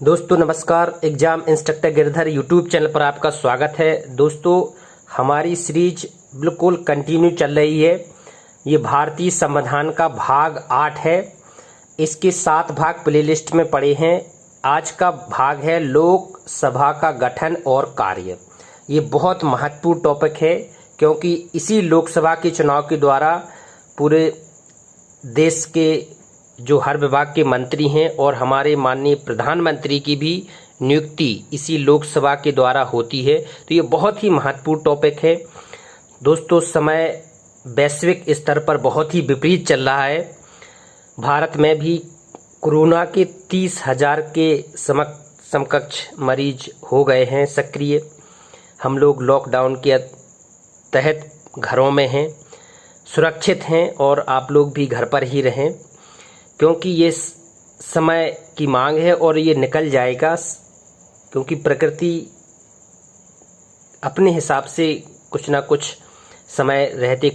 दोस्तों नमस्कार। Exam instructor Girdhar YouTube channel पर आपका स्वागत है। दोस्तों हमारी सीरीज बिल्कुल कंटिन्यू चल रही है। ये भारतीय संविधान का भाग 8 है। इसके 7 भाग प्लेलिस्ट में पड़े हैं। आज का भाग है लोकसभा का गठन और कार्य। ये बहुत महत्वपूर्ण टॉपिक है क्योंकि इसी लोकसभा के चुनाव के द्वारा पूरे देश के जो हर विभाग के मंत्री हैं और हमारे माननीय प्रधानमंत्री की भी नियुक्ति इसी लोकसभा के द्वारा होती है। तो ये बहुत ही महत्वपूर्ण टॉपिक है। दोस्तों समय वैश्विक स्तर पर बहुत ही विपरीत चल रहा है। भारत में भी कोरोना के 30,000 के समकक्ष मरीज हो गए हैं सक्रिय। हम लोग लॉकडाउन के तहत घरों में हैं, सुरक्षित हैं और आप लोग भी घर पर ही रहें क्योंकि ये समय की मांग है और ये निकल जाएगा। क्योंकि प्रकृति अपने हिसाब से कुछ ना कुछ समय रहते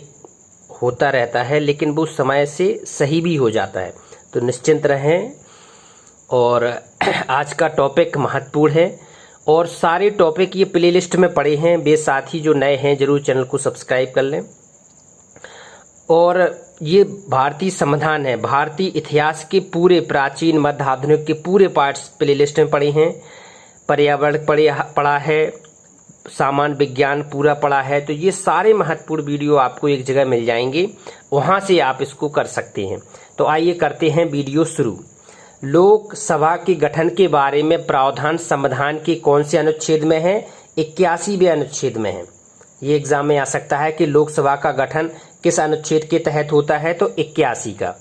होता रहता है, लेकिन वो समय से सही भी हो जाता है। तो निश्चिंत रहें। और आज का टॉपिक महत्वपूर्ण है और सारे टॉपिक ये प्लेलिस्ट में पड़े हैं। वे साथी जो नए हैं जरूर चैनल को सब्सक्राइब कर लें। और ये भारतीय संविधान है, भारतीय इतिहास के पूरे प्राचीन मध्य आधुनिक के पूरे पार्ट्स प्लेलिस्ट में पड़े हैं। पर्यावरण पढ़ा है, सामान्य विज्ञान पूरा पढ़ा है। तो ये सारे महत्वपूर्ण वीडियो आपको एक जगह मिल जाएंगे, वहां से आप इसको कर सकते हैं। तो आइए करते हैं वीडियो शुरू। लोकसभा के गठन के बारे में प्रावधान संविधान के कौन से अनुच्छेद में है? 81वें अनुच्छेद में है। ये एग्जाम में आ सकता है कि लोकसभा का गठन किस अनुच्छेद के तहत होता है, तो 81 का।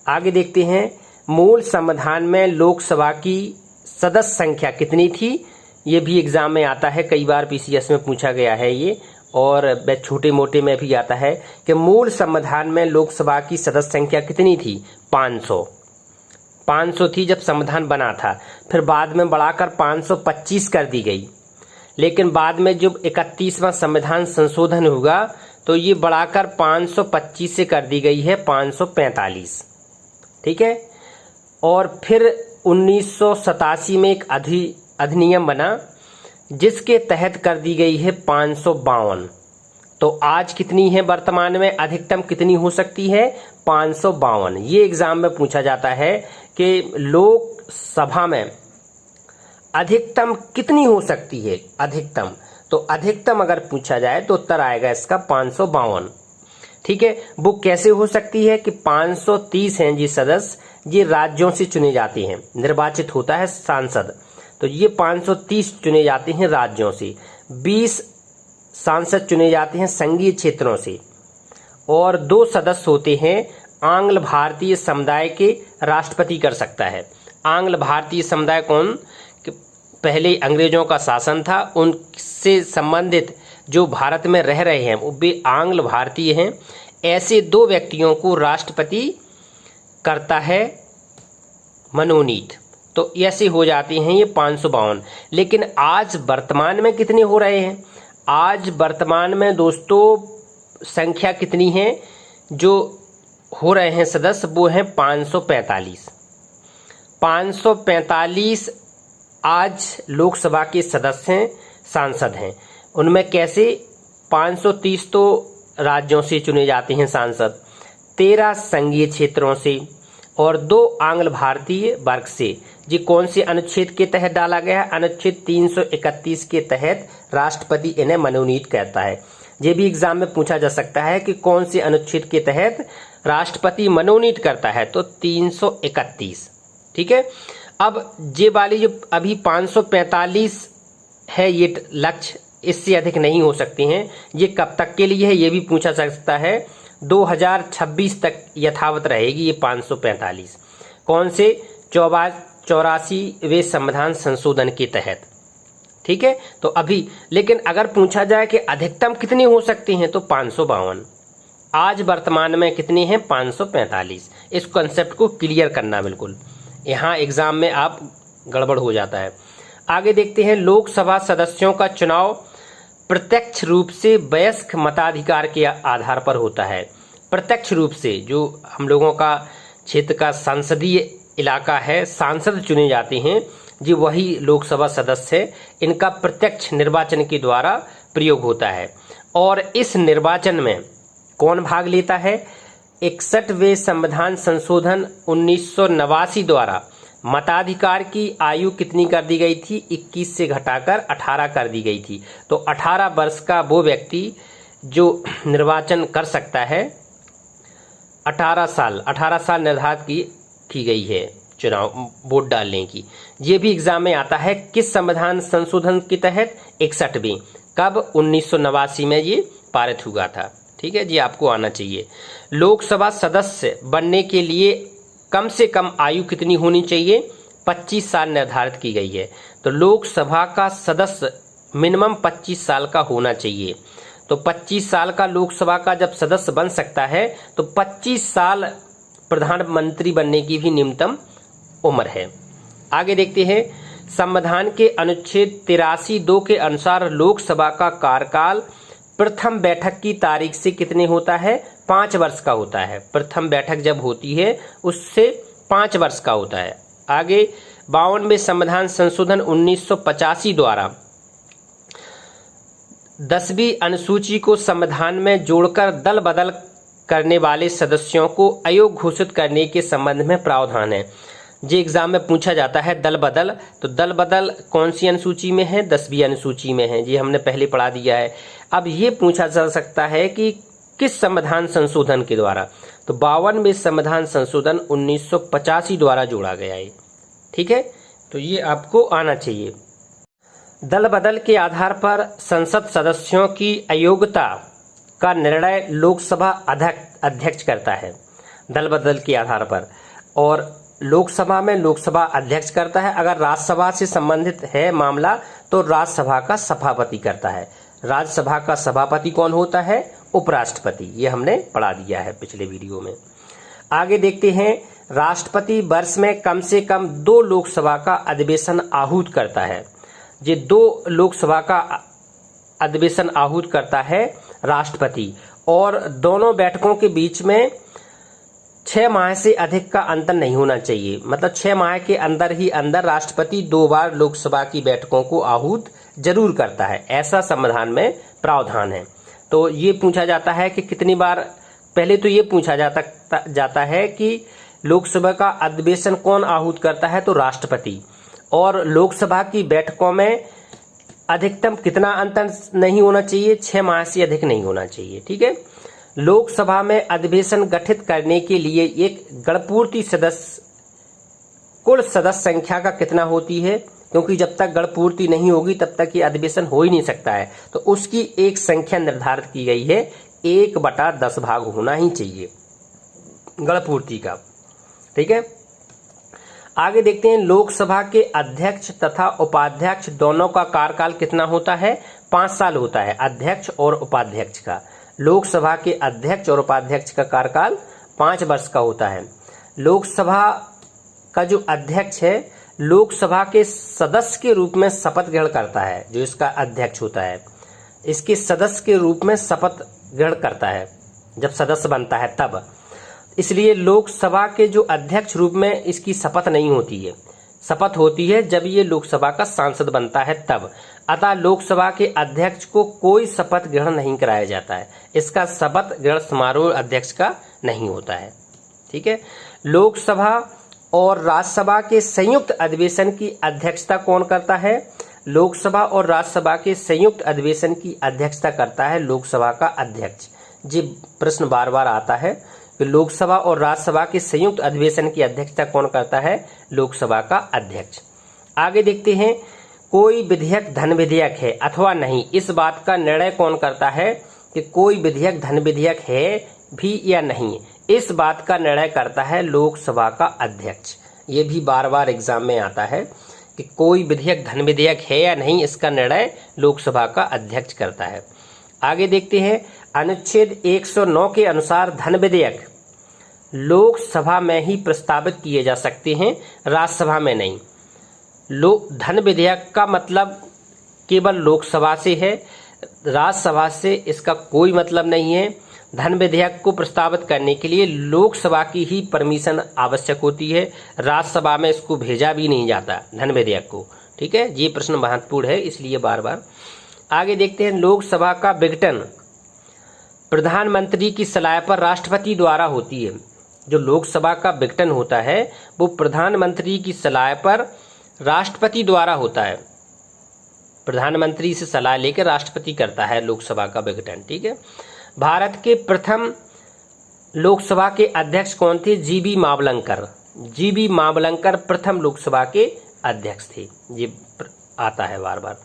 आगे देखते हैं मूल संविधान में लोकसभा की सदस्य संख्या कितनी थी? ये भी एग्जाम में आता है, कई बार पीसीएस में पूछा गया है ये, और छोटे मोटे में भी आता है कि मूल संविधान में लोकसभा की सदस्य संख्या कितनी थी? 500 थी जब संविधान बना था। फिर बाद में बढ़ाकर 525 कर दी गई, लेकिन बाद में जब 31वां संविधान संशोधन हुआ तो ये बढ़ाकर 525 से कर दी गई है 545। ठीक है। और फिर 1987 में एक अधिनियम बना जिसके तहत कर दी गई है 552। तो आज कितनी है वर्तमान में? अधिकतम कितनी हो सकती है? 552। ये एग्जाम में पूछा जाता है कि लोकसभा में अधिकतम कितनी हो सकती है? अधिकतम, तो अधिकतम अगर पूछा जाए तो उत्तर आएगा इसका 552। ठीक है। वो कैसे हो सकती है कि 530 हैं जी सदस्य, ये राज्यों से चुने जाते हैं, निर्वाचित होता है सांसद। तो ये 530 चुने जाते हैं राज्यों से, 20 सांसद चुने जाते हैं संघीय क्षेत्रों से, और 2 सदस्य होते हैं आंग्ल भारतीय समुदाय के। राष्ट्रपति कर सकता है। आंग्ल भारतीय समुदाय कौन? पहले अंग्रेजों का शासन था, उनसे संबंधित जो भारत में रह रहे हैं वो भी आंग्ल भारतीय हैं। ऐसे 2 व्यक्तियों को राष्ट्रपति करता है मनोनीत। तो ऐसे हो जाते हैं ये 552। लेकिन आज वर्तमान में कितने हो रहे हैं? आज वर्तमान में दोस्तों संख्या कितनी है जो हो रहे हैं सदस्य? वो है 545। 545 आज लोकसभा के सदस्य हैं, सांसद हैं। उनमें कैसे? 530 तो राज्यों से चुने जाते हैं सांसद, 13 संघीय क्षेत्रों से और 2 आंग्ल भारतीय वर्ग से। जी कौन से अनुच्छेद के तहत डाला गया है? अनुच्छेद 331 के तहत राष्ट्रपति इन्हें मनोनीत करता है। ये भी एग्जाम में पूछा जा सकता है कि कौन से अनुच्छेद के तहत राष्ट्रपति मनोनीत करता है, तो 331। ठीक है। अब ये वाली जो अभी 545 है ये लक्ष्य, इससे अधिक नहीं हो सकते हैं। ये कब तक के लिए है ये भी पूछा जा सकता है। 2026 तक यथावत रहेगी ये 545। कौन से? 84वें संविधान संशोधन के तहत। ठीक है। तो अभी लेकिन अगर पूछा जाए कि अधिकतम कितने हो सकते हैं, तो 552। आज वर्तमान में कितने हैं? 545। इस कॉन्सेप्ट को क्लियर करना बिल्कुल, यहाँ एग्जाम में आप गड़बड़ हो जाता है। आगे देखते हैं लोकसभा सदस्यों का चुनाव प्रत्यक्ष रूप से वयस्क मताधिकार के आधार पर होता है। प्रत्यक्ष रूप से जो हम लोगों का क्षेत्र का संसदीय इलाका है, सांसद चुने जाते हैं जी वही लोकसभा सदस्य है, इनका प्रत्यक्ष निर्वाचन के द्वारा प्रयोग होता है। और इस निर्वाचन में कौन भाग लेता है? 61वें संविधान संशोधन 1989 द्वारा मताधिकार की आयु कितनी कर दी गई थी? 21 से घटाकर 18 कर दी गई थी। तो 18 वर्ष का वो व्यक्ति जो निर्वाचन कर सकता है, 18 साल निर्धारित की गई है चुनाव वोट डालने की। ये भी एग्जाम में आता है। किस संविधान संशोधन के तहत? 61वें। कब? 1989 में ये पारित हुआ था। ठीक है जी, आपको आना चाहिए। लोकसभा सदस्य बनने के लिए कम से कम आयु कितनी होनी चाहिए? 25 साल निर्धारित की गई है। तो लोकसभा का सदस्य मिनिमम 25 साल का होना चाहिए। तो 25 साल का लोकसभा का जब सदस्य बन सकता है तो 25 साल प्रधानमंत्री बनने की भी न्यूनतम उम्र है। आगे देखते हैं, संविधान के अनुच्छेद 83(2) के अनुसार लोकसभा का कार्यकाल प्रथम बैठक की तारीख से कितने होता है? 5 वर्ष का होता है। प्रथम बैठक जब होती है उससे 5 वर्ष का होता है। आगे 52वें संविधान संशोधन 1985 द्वारा 10वीं अनुसूची को संविधान में जोड़कर दल बदल करने वाले सदस्यों को अयोग्य घोषित करने के संबंध में प्रावधान है। जे एग्जाम में पूछा जाता है दल बदल, तो दल बदल कौन सी अनुसूची में है? 10वीं अनुसूची में है। ये हमने पहले पढ़ा दिया है। अब ये पूछा जा सकता है कि किस संविधान संशोधन के द्वारा? तो 52वें संविधान संशोधन 1985 द्वारा जोड़ा गया है। ठीक है, तो ये आपको आना चाहिए। दल बदल के आधार पर संसद सदस्यों की अयोग्यता का निर्णय लोकसभा अध्यक्ष करता है। दल बदल के आधार पर, और लोकसभा में लोकसभा अध्यक्ष करता है। अगर राज्यसभा से संबंधित है मामला तो राज्यसभा का सभापति करता है। राज्यसभा का सभापति कौन होता है? उपराष्ट्रपति। ये हमने पढ़ा दिया है पिछले वीडियो में। आगे देखते हैं, राष्ट्रपति वर्ष में कम से कम 2 लोकसभा का अधिवेशन आहूत करता है। ये 2 लोकसभा का अधिवेशन आहूत करता है राष्ट्रपति, और दोनों बैठकों के बीच में 6 माह से अधिक का अंतर नहीं होना चाहिए। मतलब 6 माह के अंदर ही अंदर राष्ट्रपति 2 बार लोकसभा की बैठकों को आहूत जरूर करता है। ऐसा संविधान में प्रावधान है। तो ये पूछा जाता है कि कितनी बार, पहले तो ये पूछा जाता है कि लोकसभा का अधिवेशन कौन आहूत करता है? तो राष्ट्रपति। और लोकसभा की बैठकों में अधिकतम कितना अंतर नहीं होना चाहिए? 6 माह से अधिक नहीं होना चाहिए। ठीक है। लोकसभा में अधिवेशन गठित करने के लिए एक गणपूर्ति सदस्य, कुल सदस्य संख्या का कितना होती है? क्योंकि जब तक गणपूर्ति नहीं होगी तब तक ये अधिवेशन हो ही नहीं सकता है। तो उसकी एक संख्या निर्धारित की गई है, 1/10 भाग होना ही चाहिए गणपूर्ति का। ठीक है। आगे देखते हैं, लोकसभा के अध्यक्ष तथा उपाध्यक्ष दोनों का कार्यकाल कितना होता है? 5 साल होता है, अध्यक्ष और उपाध्यक्ष का। लोकसभा के अध्यक्ष और उपाध्यक्ष का कार्यकाल 5 वर्ष का होता है। लोकसभा का जो अध्यक्ष है लोकसभा के सदस्य के रूप में शपथ ग्रहण करता है। जो इसका अध्यक्ष होता है इसके सदस्य के रूप में शपथ ग्रहण करता है जब सदस्य बनता है तब। इसलिए लोकसभा के जो अध्यक्ष रूप में इसकी शपथ नहीं होती है, शपथ होती है जब ये लोकसभा का सांसद बनता है तब। अतः लोकसभा के अध्यक्ष को कोई शपथ ग्रहण नहीं कराया जाता है। इसका शपथ ग्रहण समारोह अध्यक्ष का नहीं होता है। ठीक है। लोकसभा और राज्यसभा के संयुक्त अधिवेशन की अध्यक्षता कौन करता है? लोकसभा और राज्यसभा के संयुक्त अधिवेशन की अध्यक्षता करता है लोकसभा का अध्यक्ष। जी प्रश्न बार बार आता है कि लोकसभा और राज्यसभा के संयुक्त अधिवेशन की अध्यक्षता कौन करता है? लोकसभा का अध्यक्ष। आगे देखते हैं, कोई विधेयक धन विधेयक है अथवा नहीं, इस बात का निर्णय कौन करता है कि कोई विधेयक धन विधेयक है भी या नहीं? इस बात का निर्णय करता है लोकसभा का अध्यक्ष। ये भी बार बार एग्जाम में आता है कि कोई विधेयक धन विधेयक है या नहीं, इसका निर्णय लोकसभा का अध्यक्ष करता है। आगे देखते हैं, अनुच्छेद 109 के अनुसार धन विधेयक लोकसभा में ही प्रस्तावित किए जा सकते हैं, राज्यसभा में नहीं। धन विधेयक का मतलब केवल लोकसभा से है, राज्यसभा से इसका कोई मतलब नहीं है। धन विधेयक को प्रस्तावित करने के लिए लोकसभा की ही परमिशन आवश्यक होती है, राज्यसभा में इसको भेजा भी नहीं जाता धन विधेयक को। ठीक है, ये प्रश्न महत्वपूर्ण है, इसलिए बार बार। आगे देखते हैं, लोकसभा का विघटन प्रधानमंत्री की सलाह पर राष्ट्रपति द्वारा होती है। जो लोकसभा का विघटन होता है वो प्रधानमंत्री की सलाह पर राष्ट्रपति द्वारा होता है। प्रधानमंत्री से सलाह लेकर राष्ट्रपति करता है लोकसभा का विघटन। ठीक है, भारत के प्रथम लोकसभा के अध्यक्ष कौन थे? जीबी मावलंकर। जीबी मावलंकर प्रथम लोकसभा के अध्यक्ष थे, ये आता है बार बार।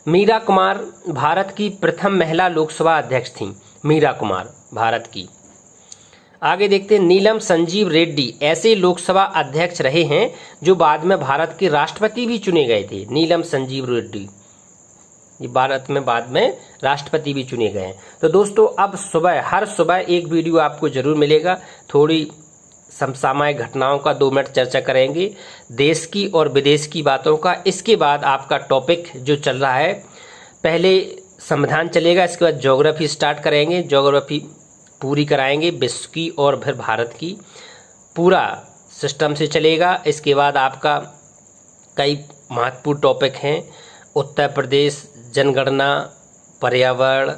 मीरा कुमार भारत की प्रथम महिला लोकसभा अध्यक्ष थी। मीरा कुमार भारत की। आगे देखते हैं, नीलम संजीव रेड्डी ऐसे लोकसभा अध्यक्ष रहे हैं जो बाद में भारत के राष्ट्रपति भी चुने गए थे। नीलम संजीव रेड्डी ये भारत में बाद में राष्ट्रपति भी चुने गए हैं। तो दोस्तों, अब हर सुबह एक वीडियो आपको जरूर मिलेगा। थोड़ी समसामयिक घटनाओं का 2 मिनट चर्चा करेंगे, देश की और विदेश की बातों का। इसके बाद आपका टॉपिक जो चल रहा है, पहले संविधान चलेगा, इसके बाद ज्योग्राफी स्टार्ट करेंगे। ज्योग्राफी पूरी कराएंगे विश्व की और फिर भारत की, पूरा सिस्टम से चलेगा। इसके बाद आपका कई महत्वपूर्ण टॉपिक हैं, उत्तर प्रदेश, जनगणना, पर्यावरण,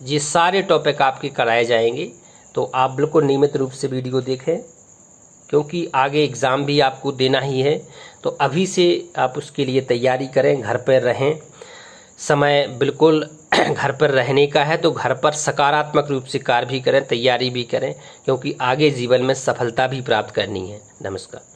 ये सारे टॉपिक आपके कराए जाएंगे। तो आप बिल्कुल नियमित रूप से वीडियो देखें, क्योंकि आगे एग्ज़ाम भी आपको देना ही है। तो अभी से आप उसके लिए तैयारी करें, घर पर रहें। समय बिल्कुल घर पर रहने का है, तो घर पर सकारात्मक रूप से कार्य भी करें, तैयारी भी करें, क्योंकि आगे जीवन में सफलता भी प्राप्त करनी है। नमस्कार।